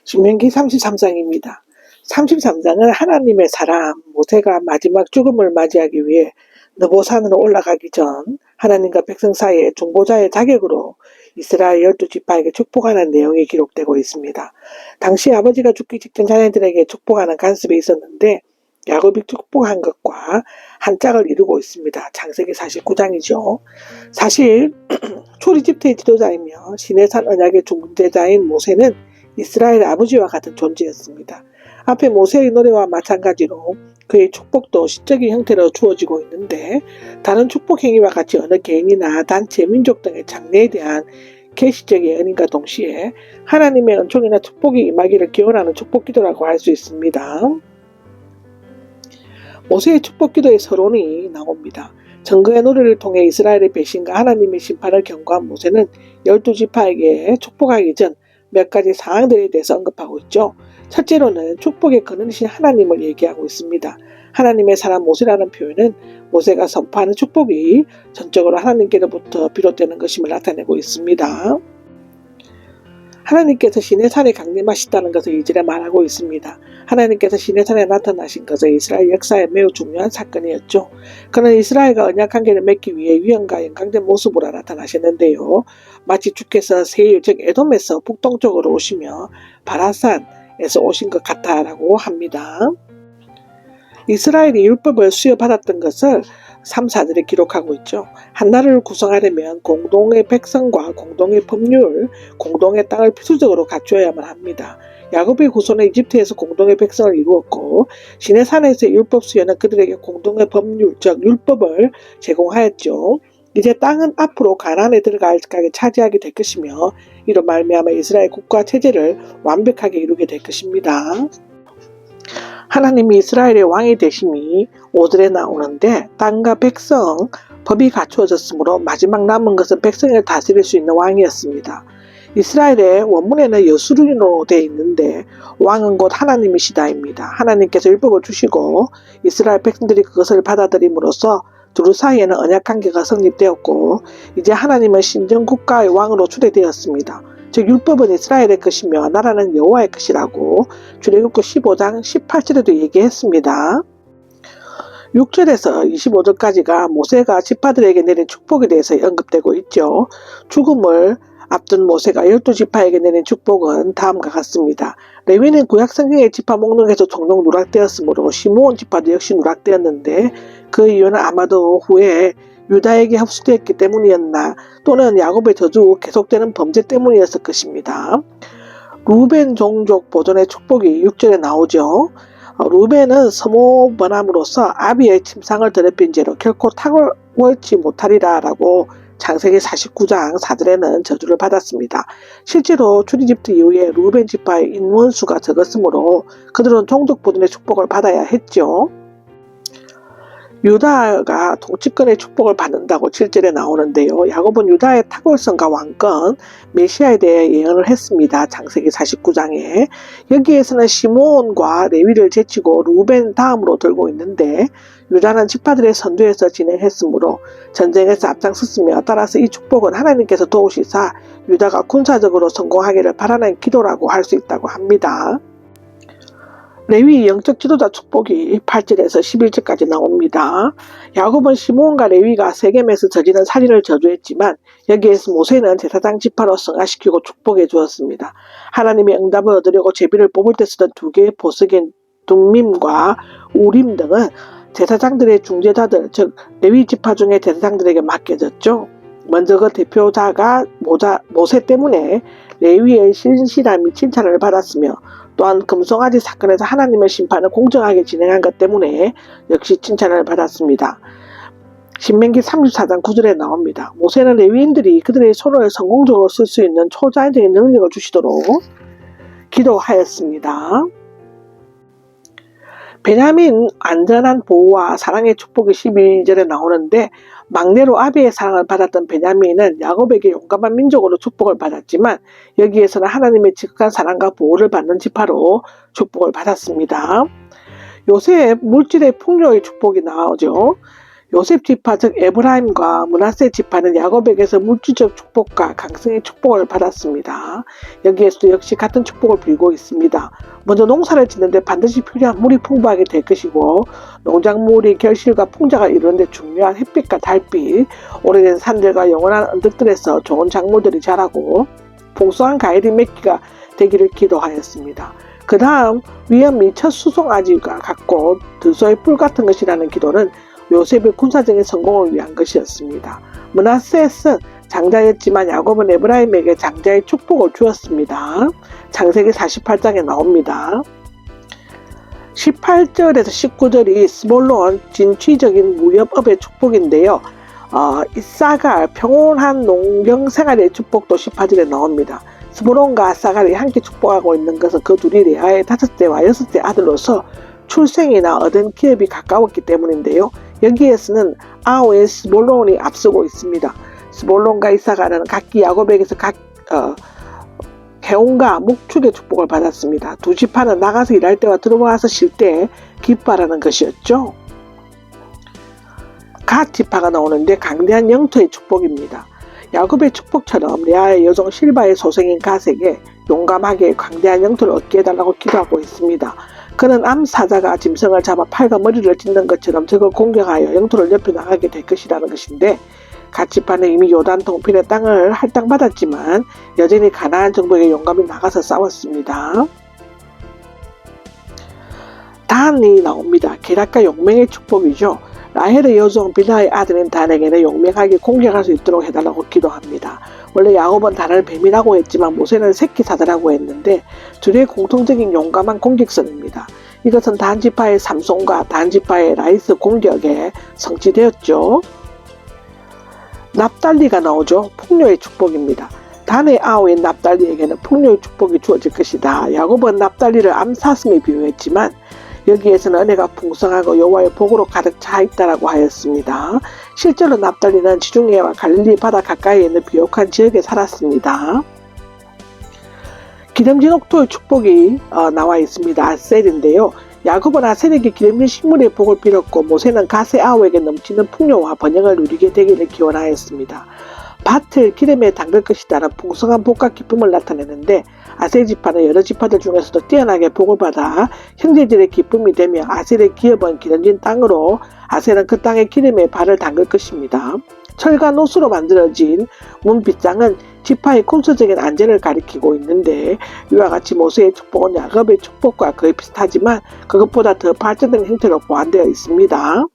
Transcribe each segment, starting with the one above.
신명기 33장입니다. 33장은 하나님의 사람 모세가 마지막 죽음을 맞이하기 위해 느보산으로 올라가기 전 하나님과 백성 사이에 중보자의 자격으로 이스라엘 12지파에게 축복하는 내용이 기록되고 있습니다. 당시 아버지가 죽기 직전 자녀들에게 축복하는 간섭이 있었는데 야곱이 축복한 것과 한 짝을 이루고 있습니다. 창세기 49장이죠. 사실 초이집트의 지도자이며 시내산 언약의 중재자인 모세는 이스라엘 아버지와 같은 존재였습니다. 앞에 모세의 노래와 마찬가지로 그의 축복도 시적인 형태로 주어지고 있는데 다른 축복 행위와 같이 어느 개인이나 단체, 민족 등의 장래에 대한 계시적인 은인과 동시에 하나님의 은총이나 축복이 임하기를 기원하는 축복기도라고 할 수 있습니다. 모세의 축복기도의 서론이 나옵니다. 정거의 노래를 통해 이스라엘의 배신과 하나님의 심판을 경고한 모세는 12지파에게 축복하기 전 몇 가지 사항들에 대해서 언급하고 있죠. 첫째로는 축복의 근원이신 하나님을 얘기하고 있습니다. 하나님의 사람 모세라는 표현은 모세가 선포하는 축복이 전적으로 하나님께로부터 비롯되는 것임을 나타내고 있습니다. 하나님께서 시내산에 강림하시다는 것을 2절에 말하고 있습니다. 하나님께서 시내산에 나타나신 것은 이스라엘 역사에 매우 중요한 사건이었죠. 그는 이스라엘과 언약관계를 맺기 위해 위엄과 영광된 모습으로 나타나셨는데요. 마치 주께서 세일 즉 에돔에서 북동쪽으로 오시며 바라산에서 오신 것 같다라고 합니다. 이스라엘이 율법을 수여받았던 것을 3, 4절에 기록하고 있죠. 한 나라를 구성하려면 공동의 백성과 공동의 법률, 공동의 땅을 필수적으로 갖추어야만 합니다. 야곱의 후손은 이집트에서 공동의 백성을 이루었고 시내산에서의 율법 수여는 그들에게 공동의 법률, 즉 율법을 제공하였죠. 이제 땅은 앞으로 가나안에 들어가게 차지하게 될 것이며 이로 말미암아 이스라엘 국가 체제를 완벽하게 이루게 될 것입니다. 하나님이 이스라엘의 왕이 되심이 5절에 나오는데 땅과 백성, 법이 갖추어졌으므로 마지막 남은 것은 백성을 다스릴 수 있는 왕이었습니다. 이스라엘의 원문에는 여수르인으로 되어 있는데 왕은 곧 하나님이시다입니다. 하나님께서 율법을 주시고 이스라엘 백성들이 그것을 받아들임으로써 둘 사이에는 언약관계가 성립되었고 이제 하나님은 신정국가의 왕으로 추대되었습니다. 즉 율법은 이스라엘의 것이며 나라는 여호와의 것이라고 출애굽기 15장 18절에도 얘기했습니다. 6절에서 25절까지가 모세가 지파들에게 내린 축복에 대해서 언급되고 있죠. 죽음을 앞둔 모세가 12지파에게 내린 축복은 다음과 같습니다. 레위는 구약 성경의 지파 목록에서 종종 누락되었으므로 시므온 지파도 역시 누락되었는데 그 이유는 아마도 후에 유다에게 흡수되었기 때문이었나 또는 야곱의 저주 계속되는 범죄 때문이었을 것입니다. 루벤 종족 보존의 축복이 6절에 나오죠. 루벤은 서모 번함으로써 아비의 침상을 더럽힌 죄로 결코 탁월치 못하리라 라고 창세기 49장 4절에는 저주를 받았습니다. 실제로 출이집트 이후에 루벤 지파의 인원수가 적었으므로 그들은 종족 보존의 축복을 받아야 했죠. 유다가 통치권의 축복을 받는다고 7절에 나오는데요. 야곱은 유다의 탁월성과 왕권, 메시아에 대해 예언을 했습니다. 창세기 49장에. 여기에서는 시므온과 레위를 제치고 루벤 다음으로 들고 있는데 유다는 지파들의 선두에서 진행했으므로 전쟁에서 앞장섰으며 따라서 이 축복은 하나님께서 도우시사 유다가 군사적으로 성공하기를 바라는 기도라고 할 수 있다고 합니다. 레위 영적 지도자 축복이 8절에서 11절까지 나옵니다. 야곱은 시므온과 레위가 세겜에서 저지른 살인을 저주했지만 여기에서 모세는 제사장 지파로 승화시키고 축복해 주었습니다. 하나님의 응답을 얻으려고 제비를 뽑을 때 쓰던 2개의 보석인 둠밈과 우림 등은 제사장들의 중재자들 즉 레위 지파 중의 제사장들에게 맡겨졌죠. 먼저 그 대표자가 모세 때문에 레위의 신실함이 칭찬을 받았으며 또한 금송아지 사건에서 하나님의 심판을 공정하게 진행한 것 때문에 역시 칭찬을 받았습니다. 신명기 34장 9절에 나옵니다. 모세는 레위인들이 그들의 손을 성공적으로 쓸 수 있는 초자연적인 능력을 주시도록 기도하였습니다. 베냐민 안전한 보호와 사랑의 축복이 12절에 나오는데 막내로 아비의 사랑을 받았던 베냐민은 야곱에게 용감한 민족으로 축복을 받았지만 여기에서는 하나님의 지극한 사랑과 보호를 받는 지파로 축복을 받았습니다. 요셉 물질의 풍요의 축복이 나오죠. 요셉 지파 즉 에브라임과 므낫세 지파는 야곱에게서 물질적 축복과 강성의 축복을 받았습니다. 여기에서도 역시 같은 축복을 빌고 있습니다. 먼저 농사를 짓는데 반드시 필요한 물이 풍부하게 될 것이고, 농작물이 결실과 풍자가 이루는 데 중요한 햇빛과 달빛, 오래된 산들과 영원한 언덕들에서 좋은 작물들이 자라고 풍성한 과일이 맺기가 되기를 기도하였습니다. 그 다음 위험이 첫 수송아지가 같고 들소의 뿔 같은 것이라는 기도는 요셉의 군사적인 성공을 위한 것이었습니다. 므낫셋은 장자였지만 야곱은 에브라임에게 장자의 축복을 주었습니다. 창세기 48장에 나옵니다. 18절에서 19절이 스볼론 진취적인 무역업의 축복인데요. 이사갈 평온한 농경생활의 축복도 18절에 나옵니다. 스볼론과 사갈이 함께 축복하고 있는 것은 그 둘이 레아의 5대와 6대 아들로서 출생이나 얻은 기업이 가까웠기 때문인데요. 여기에서는 아우의 스볼론이 앞서고 있습니다. 스볼론과 이사갈은 각기 야곱에게서 개온과 목축의 축복을 받았습니다. 두 지파는 나가서 일할 때와 들어와서 쉴 때 기뻐하라는 것이었죠. 갓 지파가 나오는데 강대한 영토의 축복입니다. 야곱의 축복처럼 레아의 여종 실바의 소생인 갓에게 용감하게 강대한 영토를 얻게 해달라고 기도하고 있습니다. 그는 암사자가 짐승을 잡아 팔과 머리를 찢는 것처럼 적을 공격하여 영토를 넓혀 나가게 될 것이라는 것인데, 갓 지파는 이미 요단 동편의 땅을 할당받았지만 여전히 가나안 정복에 용감히 나가서 싸웠습니다. 단이 나옵니다. 계략과 용맹의 축복이죠. 라헬의 여종 빌하의 아들인 단에게는 용맹하게 공격할 수 있도록 해달라고 기도합니다. 원래 야곱은 단을 뱀이라고 했지만 모세는 새끼 사자라고 했는데 둘의 공통적인 용감한 공격성입니다. 이것은 단지파의 삼손과 단지파의 라이스 공격에 성취되었죠. 납달리가 나오죠. 풍요의 축복입니다. 단의 아우인 납달리에게는 풍요의 축복이 주어질 것이다. 야곱은 납달리를 암사슴에 비유했지만 여기에서는 은혜가 풍성하고 여호와의 복으로 가득 차 있다라고 하였습니다. 실제로 납달리는 지중해와 갈릴리 바다 가까이에 있는 비옥한 지역에 살았습니다. 기름진 옥토의 축복이 나와 있습니다. 아셀인데요. 야곱은 아셀에게 기름진 식물의 복을 빌었고 모세는 갓의 아우에게 넘치는 풍요와 번영을 누리게 되기를 기원하였습니다. 밭을 기름에 담글 것이다는 풍성한 복과 기쁨을 나타내는데, 아셀 지파는 여러 지파들 중에서도 뛰어나게 복을 받아 형제들의 기쁨이 되며 아셀의 기업은 기름진 땅으로 아셀은 그 땅의 기름에 발을 담글 것입니다. 철과 노수로 만들어진 문빗장은 지파의 군사적인 안전을 가리키고 있는데, 이와 같이 모세의 축복은 야곱의 축복과 거의 비슷하지만 그것보다 더 발전된 형태로 보완되어 있습니다.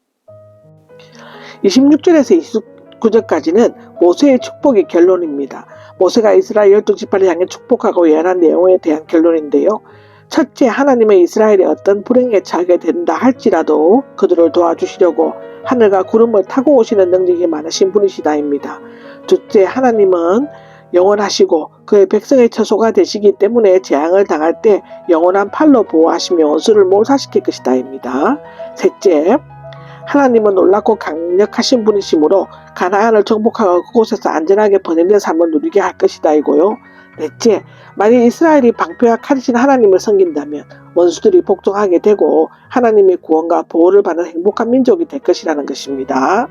26절에서 29절까지는 모세의 축복의 결론입니다. 모세가 이스라엘 12지파를 향해 축복하고 예언한 내용에 대한 결론인데요. 첫째, 하나님은 이스라엘이 어떤 불행에 처하게 된다 할지라도 그들을 도와주시려고 하늘과 구름을 타고 오시는 능력이 많으신 분이시다입니다. 둘째, 하나님은 영원하시고 그의 백성의 처소가 되시기 때문에 재앙을 당할 때 영원한 팔로 보호하시며 원수를 몰살시킬 것이다입니다. 셋째, 하나님은 놀랍고 강력하신 분이시므로 가나안을 정복하고 그곳에서 안전하게 번영된 삶을 누리게 할 것이다이고요. 넷째, 만일 이스라엘이 방패와 칼이신 하나님을 섬긴다면 원수들이 복종하게 되고 하나님의 구원과 보호를 받는 행복한 민족이 될 것이라는 것입니다.